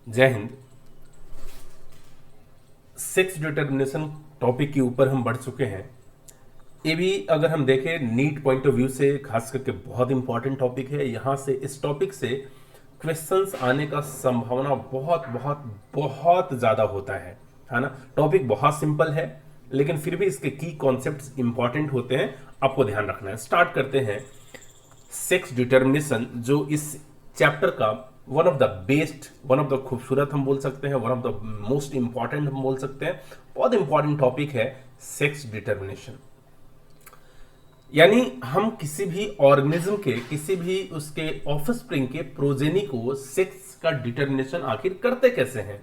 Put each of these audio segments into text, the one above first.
जय Hind. Sex determination topic के ऊपर हम बढ़ चुके हैं। ये भी अगर हम देखें नीट पॉइंट ऑफ व्यू से खास करके बहुत इंपॉर्टेंट टॉपिक है। यहाँ से इस टॉपिक से क्वेश्चंस आने का संभावना बहुत बहुत बहुत ज़्यादा होता है ना। टॉपिक बहुत सिंपल है लेकिन फिर भी इसके की कॉन्सेप्ट्स इंपॉर्टेंट होते हैं, आपको ध्यान रखना है। स्टार्ट करते हैं। सेक्स डिटर्मिनेशन जो इस चैप्टर का one of the best, one of the खूबसूरत हम बोल सकते हैं, one of the most important हम बोल सकते हैं। बहुत इंपॉर्टेंट टॉपिक है सेक्स डिटर्मिनेशन। यानी हम किसी भी ऑर्गेनिज्म के, किसी भी उसके ऑफस्प्रिंग के प्रोजेनी को सेक्स का डिटर्मिनेशन आखिर करते कैसे हैं।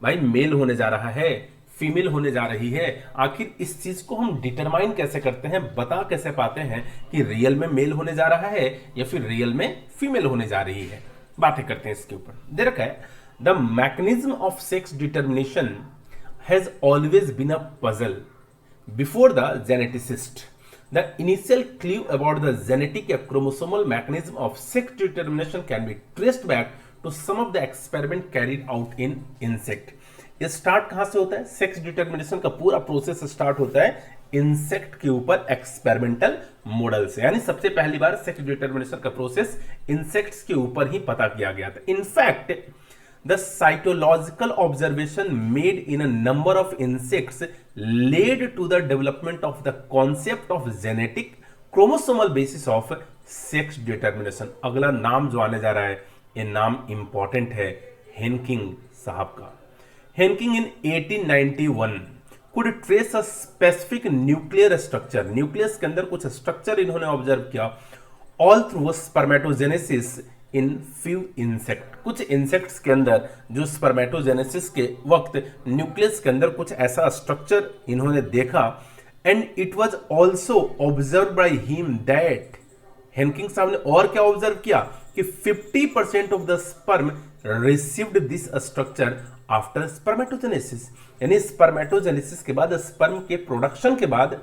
भाई मेल होने जा रहा है, फीमेल होने जा रही है, आखिर इस चीज को हम डिटरमाइन कैसे करते हैं, बता कैसे पाते हैं कि रियल में मेल होने जा रहा है या फिर रियल में फीमेल होने जा रही है। बातें करते हैं इसके ऊपर। दे रखा है the mechanism of sex determination has always been a puzzle before the geneticist. The initial clue about the genetic or chromosomal mechanism of sex determination can be traced back to some of the experiment carried out in insect. ये start कहां से होता है? Sex determination का पूरा process start होता है insect के ऊपर एक्सपेरिमेंटल मॉडल से। यानी सबसे पहली बार सेक्स डिटर्मिनेशन का प्रोसेस इंसेक्ट्स के ऊपर ही पता किया गया था। In fact the cytological observation made in a number of insects led to the development of the concept of genetic chromosomal basis of sex determination। अगला नाम जो आने जा रहा है, ये नाम इंपॉर्टेंट है, हेनकिंग साहब का। हेनकिंग इन 1891 could trace a specific nuclear structure। Nucleus के अंदर कुछ स्ट्रक्चर इन्होंने ऑब्जर्व किया all through spermatogenesis in few insect. कुछ इंसेक्ट्स के अंदर जो स्पर्मेटोजेनेसिस के वक्त न्यूक्लियस के अंदर कुछ ऐसा स्ट्रक्चर इन्होंने देखा। And it was also observe by him that, Henking साहब ने और क्या ऑब्जर्व किया कि 50% of the sperm received this structure after spermatogenesis. यानी स्पर्मेटोजेनेसिस के बाद, स्पर्म के प्रोडक्शन के बाद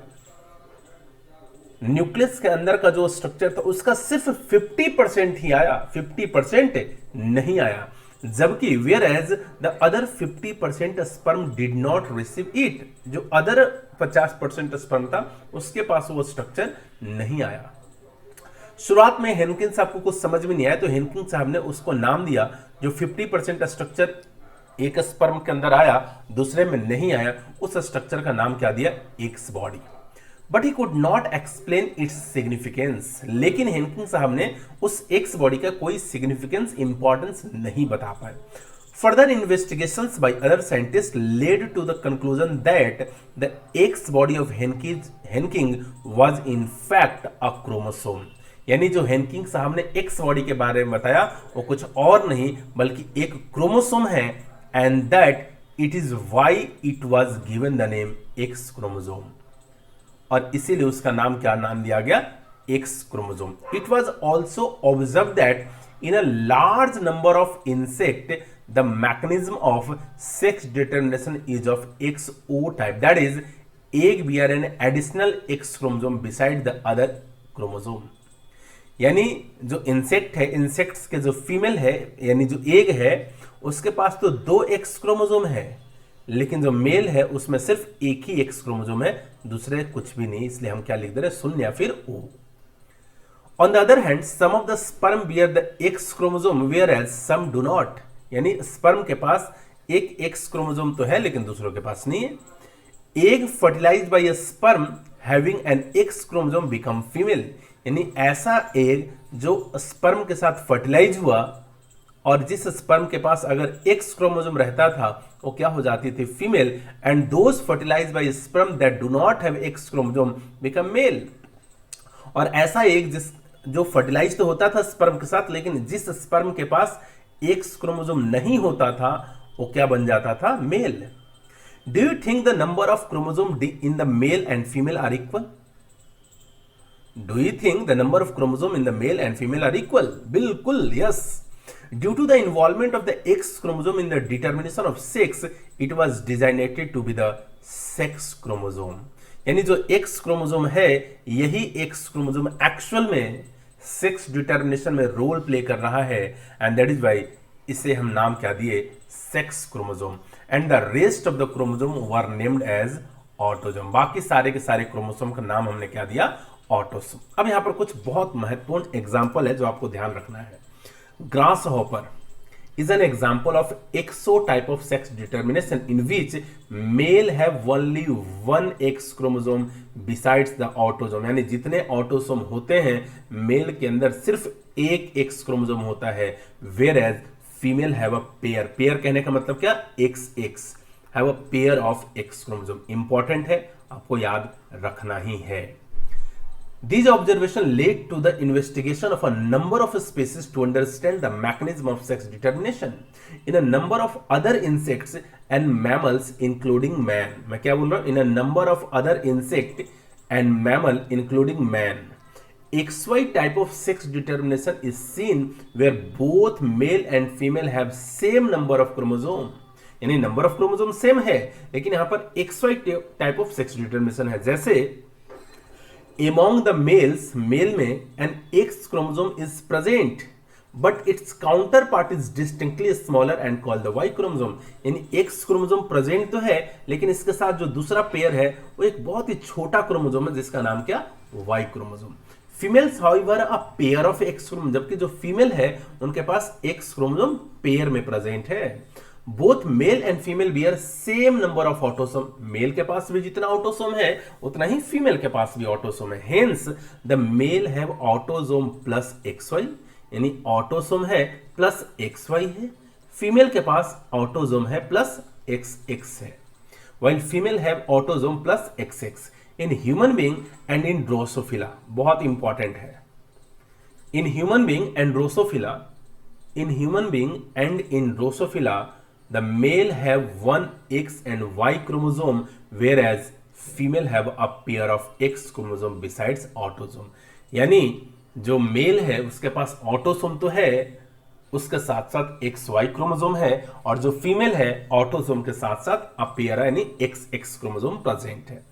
न्यूक्लियस के अंदर का जो स्ट्रक्चर था उसका सिर्फ 50% ही आया, 50% नहीं आया। जबकि whereas the other 50% sperm did not receive it, जो अदर 50% स्पर्म था उसके पास वो स्ट्रक्चर नहीं आया। शुरुआत में हेनकिन साहब को कुछ समझ में नहीं आया तो हेनकिन साहब ने उसको नाम दिया, जो 50% स्ट्रक्चर एक स्पर्म के अंदर आया दूसरे में नहीं आया, उस स्ट्रक्चर का नाम क्या दिया? X body. But he could not explain its significance. लेकिन हेनकिंग साहब ने उस एक्स बॉडी का कोई सिग्निफिकेंस, इंपॉर्टेंस नहीं बता पाए। Further investigations by other scientist led to the conclusion that the X body of Henking was in fact a chromosome. यानी जो हेनकिंग साहब ने एक्स बॉडी के बारे में बताया वो कुछ और नहीं बल्कि एक क्रोमोसोम है। And that it is why it was given the name X chromosome, और इसीलिए उसका नाम क्या नाम दिया गया? X chromosome. It was also observe that in a large number of insect the mechanism of sex determination is of XO type, that is egg bear an additional X chromosome beside the other chromosome. यानी जो insect है, insects के जो female है यानी जो egg है उसके पास तो 2 एक्स क्रोमोसोम है, लेकिन जो मेल है उसमें सिर्फ एक ही एक्स क्रोमोसोम है, दूसरे कुछ भी नहीं। इसलिए हम क्या लिख दे रहे? शून्य या फिर O। On the other hand some of the sperm bear the X chromosome whereas some do not. यानी स्पर्म के पास एक एक्स क्रोमोसोम तो है लेकिन दूसरों के पास नहीं है। Egg fertilised by a sperm having an X chromosome become female. यानी ऐसा एग जो स्पर्म के साथ फर्टिलाइज हुआ और जिस स्पर्म के पास अगर एक्स क्रोमोसोम रहता था वो क्या हो जाती थी? Female. And those fertilised by sperm that do not have X chromosome become male. और ऐसा एक जो फर्टिलाइज तो होता था स्पर्म के साथ, लेकिन जिस स्पर्म के पास एक्स क्रोमोसोम नहीं होता था वो क्या बन जाता था? Male. Do you think the number of chromosome in the male and female are equal? Do you think the number of chromosome in the male and female are equal? बिल्कुल, yes. Due to the involvement of the X chromosome in the determination of sex, it was designated to be the sex chromosome। यानी जो X chromosome है यही X chromosome actual में sex determination में role play कर रहा है। And that is why इसे हम नाम क्या दिए, sex chromosome, and the rest of the chromosome were named as autosome. बाकी सारे के सारे क्रोमोसोम का नाम हमने क्या दिया, ऑटोसोम। अब यहां पर कुछ बहुत महत्वपूर्ण एग्जाम्पल है जो आपको ध्यान रखना है। Grass hopper is an example of exotype of sex determination in which male have only one X chromosome besides the autosome, यानी जितने ऑटोसोम होते हैं मेल के अंदर सिर्फ एक X क्रोमोसोम होता है, whereas female have a pair. Pair कहने का मतलब क्या, XX have a pair of X chromosome. Important है, आपको याद रखना ही है। These observations led to the investigation of a number of species to understand the mechanism of sex determination in a number of other insects and mammals including man। मैं क्या बोल रहा हूं, in a number of other insect and mammal including man। XY type of sex determination is seen where both male and female have same number of chromosome, यानी number of chromosome same है, लेकिन यहां पर XY type of sex determination है। जैसे among the males, mail में an X chromosome is present but its counterpart is distinctly smaller and called the Y chromosome। यानी X chromosome present तो है, लेकिन इसके साथ जो दूसरा पेयर है वो एक बहुत ही छोटा क्रोमोसोम है जिसका नाम क्या, Y chromosome. Females however a pair of X chromosome, जबकि जो फीमेल है उनके पास X क्रोमोसोम पेयर में प्रेजेंट है। Both male and female bear same number of autosome, male के पास भी जितना ऑटोसोम है उतना ही फीमेल के पास भी ऑटोसोम है। Hence the male have autosome plus XY, यानी ऑटोसोम है प्लस XY है, फीमेल के पास ऑटोसोम है प्लस XX है, while female have autosome plus XX in human being and in Drosophila. बहुत इंपॉर्टेंट है, in human being and Drosophila, in human being and in Drosophila the male have one X and Y chromosome whereas female have a pair of X chromosome besides autosome। यानी जो mail है उसके पास autosome तो है, उसके साथ साथ XY chromosome है, और जो फीमेल है ऑटोसोम के साथ साथ अ पेयर यानी XX क्रोमोसोम प्रेजेंट है।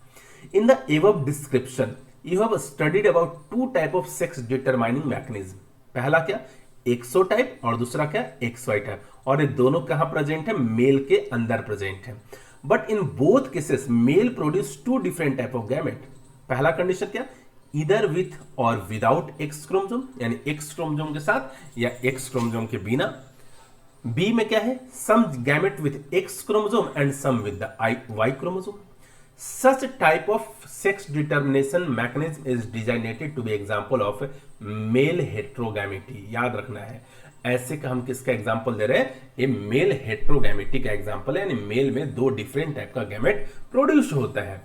In the above description you have studied about two type of sex determining mechanism। पहला क्या, एक्सोटाइप, और दूसरा क्या, XY टाइप, और ये दोनों कहां प्रेजेंट है, मेल के अंदर प्रेजेंट है। But in both cases male produce two different type of gamete. पहला कंडीशन क्या, इधर with or without X chromosome, यानी एक्स क्रोमोसोम के साथ या एक्स क्रोमोसोम के बिना। बी में क्या है, some gamete with X chromosome and some with the Y chromosome. Such type of sex determination mechanism is designated to be example of male heterogamity। याद रखना है, ऐसे का हम किसका एग्जाम्पल दे रहे हैं, ये मेल हेट्रोगैमेटी का एग्जाम्पल है, यानी मेल में दो डिफरेंट टाइप का गैमेट प्रोड्यूस होता है।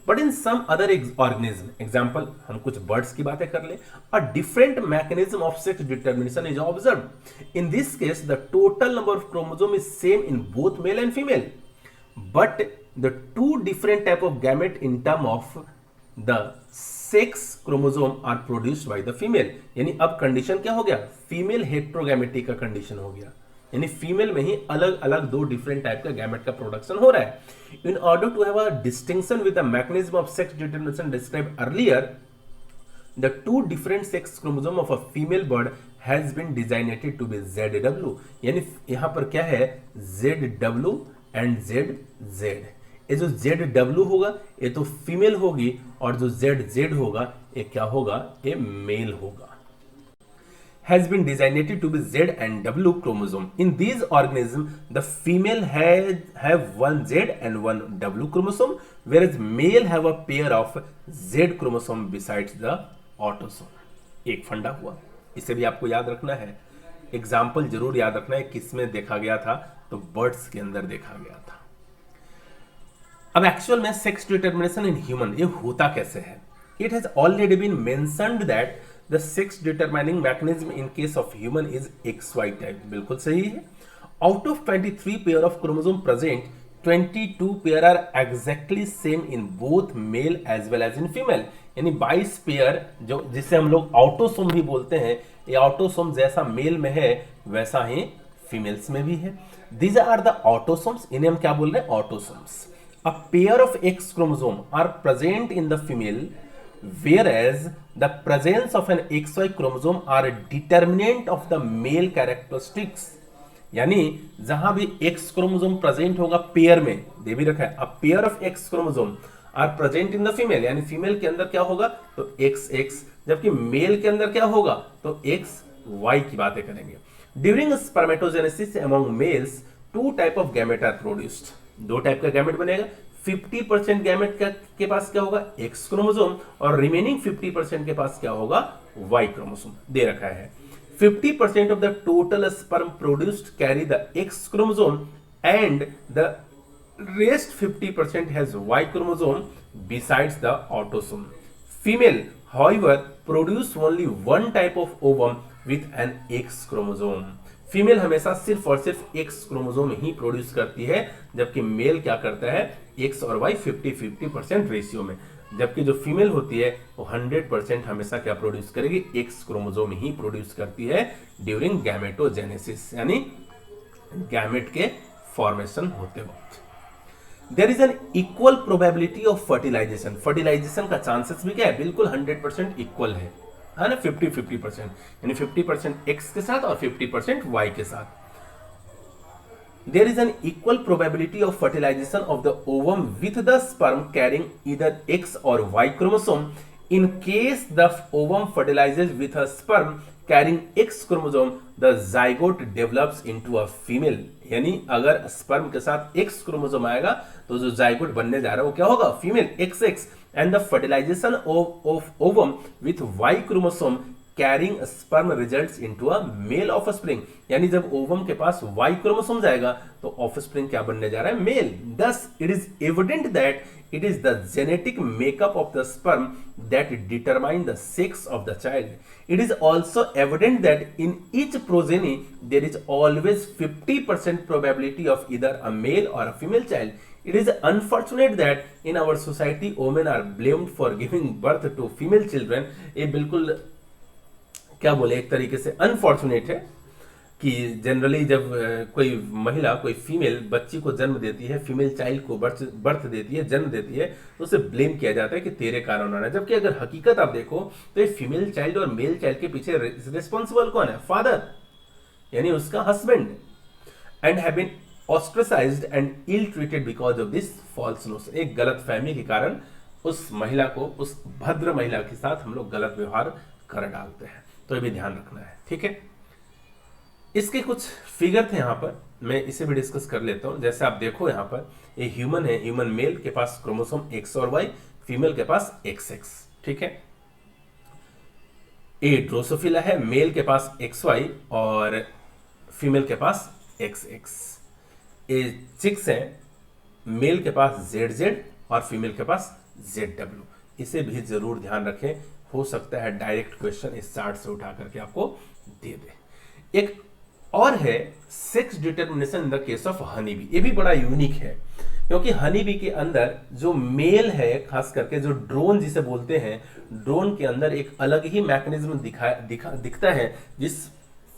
But in some other organism, example हम कुछ बर्ड्स की बातें कर ले, a different mechanism of sex determination is observed. In this case the total number of chromosome is same in both male and female, but the two different type of gamete in term of the sex chromosome are produced by the female। यानी अब condition क्या हो गया, female हेट्रोगैमेटी का condition हो गया, यानी female में ही अलग अलग दो डिफरेंट टाइप का गैमेट का प्रोडक्शन हो रहा है। In order to have a distinction with the mechanism of sex determination described earlier, the two different sex chromosome of a female bird has been designated to be ZW। यानी यहां पर क्या है, ZW and ZZ। ये जो ZW होगा ये तो फीमेल होगी, और जो ZZ होगा ये क्या होगा, ये मेल होगा। Has been designated to be Z and W chromosome। In these organisms, the female have one Z and one W chromosome, whereas male have a pair of Z chromosome besides the autosome। एक फंडा हुआ, इसे भी आपको याद रखना है। Example जरूर याद रखना है, किसमें देखा गया था, तो बर्ड्स के अंदर देखा गया था। अब एक्चुअल में सेक्स डिटर्मिनेशन इन ह्यूमन ये होता कैसे है। It has already been mentioned that the sex determining mechanism in case of human is XY type. बिल्कुल सही है। Out of 23 pair of chromosome present, 22 pair are exactly same in both male as well as in female. यानी 22 pair जो जिसे हम लोग autosome भी बोलते हैं, ये ऑटोसोम जैसा मेल में है वैसा ही फीमेल्स में भी है। दीज आर द ऑटोसोम्स, इन्हें हम क्या बोल रहे हैं, autosomes. A pair of X chromosome are present in the female, whereas the presence of an XY chromosome are a determinant of the male characteristics। यानी जहां भी एक्स क्रोमोसोम प्रेजेंट होगा पेयर में, दे भी रखा है, a pair of X chromosome are present in the female, यानी फीमेल के अंदर क्या होगा तो एक्स एक्स, जबकि मेल के अंदर क्या होगा तो एक्स वाई की बातें करेंगे। During spermatogenesis among males two type of gamete are produced, दो टाइप का गैमेट बनेगा। 50% गैमेट के पास क्या होगा एक्स क्रोमोसोम, और रिमेनिंग 50% के पास क्या होगा वाई क्रोमोसोम, दे रखा है। 50% of the total sperm produced carry the X chromosome and the rest 50% has Y chromosome besides the autosome. Female, however, produce only one type of ovum with an X chromosome. Female हमेशा सिर्फ और सिर्फ x chromosome ही produce करती है, जबकि mail क्या करता है एक्स और वाई 50-50% रेशियो में, जबकि जो फीमेल होती है वो 100% हमेशा क्या प्रोड्यूस करेगी एक्स क्रोमोसोम ही प्रोड्यूस करती है ड्यूरिंग गैमेटोजेनेसिस, यानी गैमेट के फॉर्मेशन होते वक्त। There is an equal probability of fertilization, fertilization का चांसेस भी क्या है बिल्कुल 100% इक्वल है ना, 50-50%, यानी 50% एक्स के साथ और 50% वाई के साथ। There is an equal probability of fertilization of the ovum with the sperm carrying either X or Y chromosome. In case the ovum fertilizes with a sperm carrying X chromosome, the zygote develops into a female. यानी अगर sperm के साथ X chromosome आएगा तो जो zygote बनने जा रहा है वो क्या होगा female XX, and the fertilization of ovum with Y chromosome carrying sperm results into a male offspring, यानी जब ओवम के पास वाई क्रोमोसोम जाएगा तो ऑफस्प्रिंग क्या बनने जा रहा है male. Thus it is evident that it is the genetic makeup of the sperm that determine the sex of the child. It is also evident that in each progeny there is always 50% probability of either a male or a female child. It is unfortunate that in our society women are blamed for giving birth to female children. ये बिल्कुल क्या बोले एक तरीके से unfortunate है कि generally जब कोई महिला कोई फीमेल बच्ची को जन्म देती है, फीमेल चाइल्ड को बर्थ देती है, जन्म देती है, तो उसे ब्लेम किया जाता है कि तेरे कारण हो रहा है, जबकि अगर हकीकत आप देखो तो ये फीमेल चाइल्ड और मेल चाइल्ड के पीछे रिस्पॉन्सिबल कौन है फादर, यानी उसका husband, and have been ostracised and ill treated because of this false notion. एक गलत फहमी के कारण उस महिला को, उस भद्र महिला के साथ हम लोग गलत व्यवहार कर डालते हैं, तो ये भी ध्यान रखना है, ठीक है। इसके कुछ फिगर थे यहां पर, मैं इसे भी डिस्कस कर लेता हूं। जैसे आप देखो यहां पर ये ह्यूमन है, ह्यूमन मेल के पास क्रोमोसोम एक्स और वाई, फीमेल के पास एक्स एक्स, ठीक है। ए ड्रोसोफिला है, मेल के पास एक्स वाई और फीमेल के पास एक्स एक्स। ए चिक्स है, मेल के पास जेड जेड और फीमेल के पास जेड डब्ल्यू, इसे भी जरूर ध्यान रखें, हो सकता है डायरेक्ट क्वेश्चन इस चार्ट से उठा करके आपको दे दे। एक और है sex determination in the case of honey bee, ये भी बड़ा यूनिक है क्योंकि हनी बी के अंदर जो मेल है, खास करके जो ड्रोन जिसे बोलते हैं, ड्रोन के अंदर एक अलग ही मैकेनिज्म दिखता है, जिस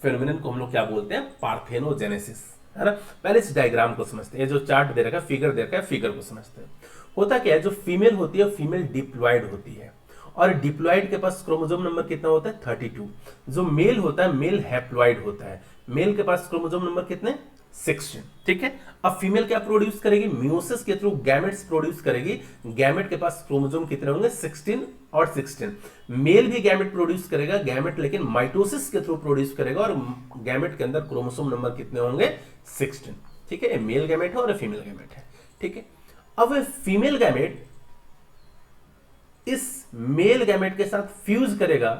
फेनोमेनन को हम लोग क्या बोलते हैं पार्थेनोजेनेसिस, है ना। पहले इस डायग्राम को समझते हैं, जो चार्ट दे रखा है, फिगर दे रखा है, फिगर को समझते हैं। होता क्या है, जो फीमेल होती है फीमेल डिप्लॉयड होती है, और डिप्लॉयड के पास क्रोमोसोम नंबर कितना होता है 32। जो मेल होता है मेल हैप्लॉयड होता है, मेल के पास क्रोमोसोम नंबर कितने 16, ठीक है। अब फीमेल क्या प्रोड्यूस करेगी, मियोसिस के थ्रू गैमेट्स प्रोड्यूस करेगी, गैमेट के पास क्रोमोसोम कितने होंगे 16 और 16। मेल भी गैमेट प्रोड्यूस करेगा, गैमेट लेकिन माइटोसिस के थ्रू प्रोड्यूस करेगा, और गैमेट के अंदर क्रोमोसोम नंबर कितने होंगे 16, ठीक है। मेल गैमेट है और फीमेल गैमेट है, ठीक है। अब फीमेल गैमेट इस मेल गैमेट के साथ फ्यूज करेगा,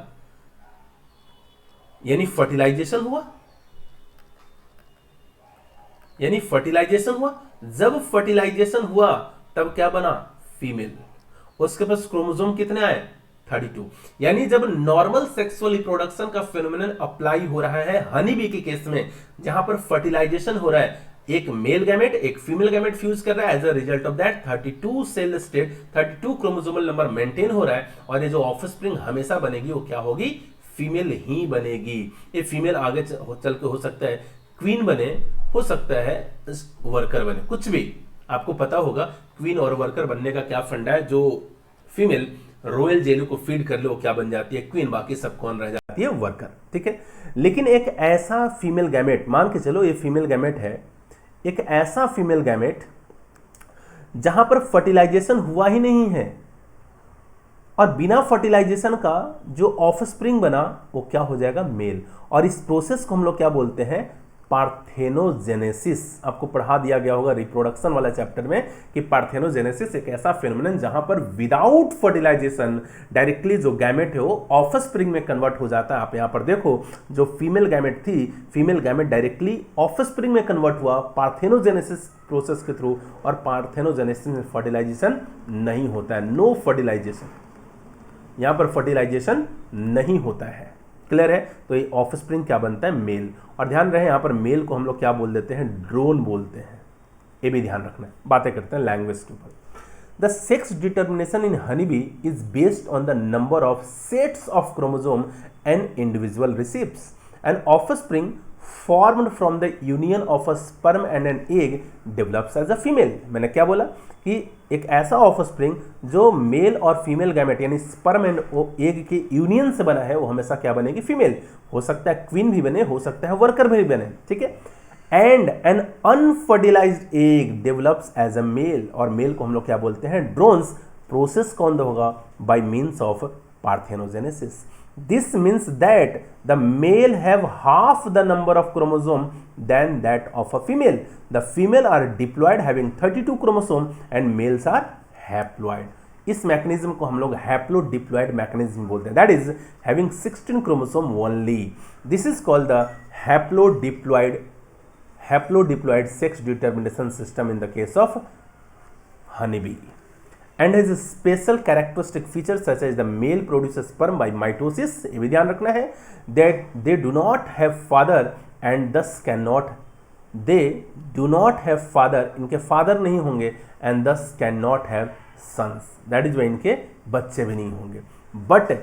यानी फर्टिलाइजेशन हुआ, यानी फर्टिलाइजेशन हुआ। जब फर्टिलाइजेशन हुआ तब क्या बना फीमेल, उसके पास क्रोमोसोम कितने आए 32। यानी जब नॉर्मल सेक्सुअल रिप्रोडक्शन का फेनोमेनन अप्लाई हो रहा है हनी बी के केस में, जहां पर फर्टिलाइजेशन हो रहा है, एक मेल गैमेट एक फीमेल गैमेट फ्यूज कर रहा है, as a result of that 32 cell state 32 chromosomal number maintain हो रहा है, और ये जो ऑफस्प्रिंग हमेशा बनेगी वो क्या होगी फीमेल ही बनेगी। ये फीमेल आगे चल के हो सकता है क्वीन बने, हो सकता है वर्कर बने, कुछ भी। आपको पता होगा क्वीन और वर्कर बनने का क्या फंडा है। जो फीमेल रॉयल जेली को फीड कर लो, क्या बन जाती है? क्वीन। बाकी सब कौन रह जाती है? वर्कर। ठीक है। लेकिन एक ऐसा फीमेल गैमेट, मान के चलो ये फीमेल गैमेट है, एक ऐसा फीमेल गैमेट जहां पर फर्टिलाइजेशन हुआ ही नहीं है और बिना फर्टिलाइजेशन का जो ऑफस्प्रिंग बना वो क्या हो जाएगा? मेल। और इस प्रोसेस को हम लोग क्या बोलते हैं? पार्थेनोजेनेसिस। आपको पढ़ा दिया गया होगा रिप्रोडक्शन वाला चैप्टर में कि पार्थेनोजेनेसिस एक ऐसा फेनोमेनन जहां पर विदाउट फर्टिलाइजेशन डायरेक्टली जो गैमेट है वो ऑफस्प्रिंग में कन्वर्ट हो जाता है। आप यहां पर देखो, जो फीमेल गैमेट थी, फीमेल गैमेट डायरेक्टली ऑफस्प्रिंग में कन्वर्ट हुआ पार्थेनोजेनेसिस प्रोसेस के थ्रू, और पार्थेनोजेनेसिस में फर्टिलाइजेशन नहीं होता है, नो फर्टिलाइजेशन। यहां पर फर्टिलाइजेशन नहीं होता है। क्लियर है? तो ये ऑफस्प्रिंग क्या बनता है? मेल। और ध्यान रहे यहां पर मेल को हम लोग क्या बोल देते हैं? ड्रोन बोलते हैं। ये भी ध्यान रखना है। बातें करते हैं लैंग्वेज के ऊपर। The sex determination in honeybee is based on the number of sets of chromosome an individual receives. An offspring formed from the union of a sperm and an egg develops as a female। मैंने क्या बोला कि एक ऐसा offspring जो mail और female gamete यानी sperm and egg के यूनियन से बना है वो हमेशा क्या बनेगी? फीमेल। हो सकता है क्वीन भी बने, हो सकता है वर्कर भी बने। ठीक है। And an unfertilized egg develops as a male, और मेल को हम लोग क्या बोलते हैं? ड्रोन्स। प्रोसेस कौन होगा? Bye means of parthenogenesis. This means that the male have half the number of chromosome than that of a female. The female are diploid having 32 chromosome and males are haploid. इस mechanism को हम लोग हैप्लोडिप्लॉइड mechanism बोलते हैं। That is having 16 chromosome only. This is called the haplodiploid sex determination system in the case of honeybee. And has a special characteristic features such as the male produces sperm by mitosis। ये भी ध्यान रखना है। that they do not have father and thus cannot, they do not have father, इनके father नहीं होंगे, and thus cannot have sons, that is why इनके बच्चे भी नहीं होंगे। but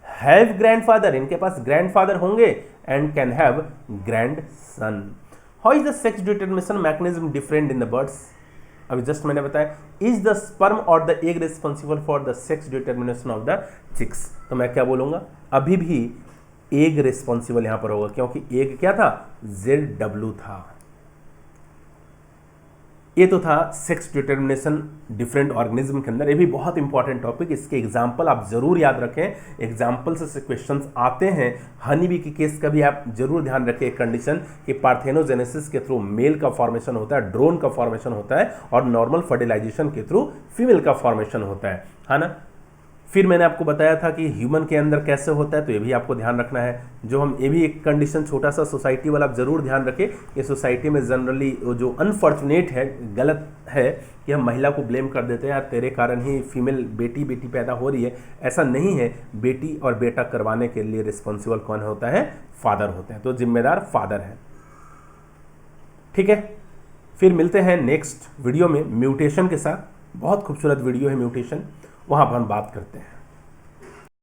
have grandfather, इनके पास grandfather होंगे and can have grandson। how is the sex determination mechanism different in the birds? अभी जस्ट मैंने बताया, इज द स्पर्म और the egg responsible for the sex determination of the chicks. तो मैं क्या बोलूंगा? अभी भी एग रिस्पॉन्सिबल यहां पर होगा, क्योंकि एग क्या था? ZW था। ये तो था सेक्स डिटर्मिनेशन डिफरेंट ऑर्गेनिज्म के अंदर। ये भी बहुत इंपॉर्टेंट टॉपिक, इसके एग्जाम्पल आप जरूर याद रखें। एग्जाम्पल से क्वेश्चंस आते हैं। हनीबी की केस का भी आप जरूर ध्यान रखें। एक कंडीशन कि पार्थेनोजेनेसिस के थ्रू मेल का फॉर्मेशन होता है, ड्रोन का फॉर्मेशन होता है, और नॉर्मल फर्टिलाइजेशन के थ्रू फीमेल का फॉर्मेशन होता है ना। फिर मैंने आपको बताया था कि ह्यूमन के अंदर कैसे होता है, तो ये भी आपको ध्यान रखना है। जो हम ये भी एक कंडीशन छोटा सा सोसाइटी वाला आप जरूर ध्यान रखें। ये सोसाइटी में जनरली जो अनफॉर्चुनेट है, गलत है कि हम महिला को ब्लेम कर देते हैं, यार तेरे कारण ही फीमेल बेटी पैदा हो रही है। ऐसा नहीं है। बेटी और बेटा करवाने के लिए रिस्पॉन्सिबल कौन होता है? फादर होते हैं। तो जिम्मेदार फादर है। ठीक है। फिर मिलते हैं नेक्स्ट वीडियो में म्यूटेशन के साथ। बहुत खूबसूरत वीडियो है म्यूटेशन, वहाँ पर हम बात करते हैं।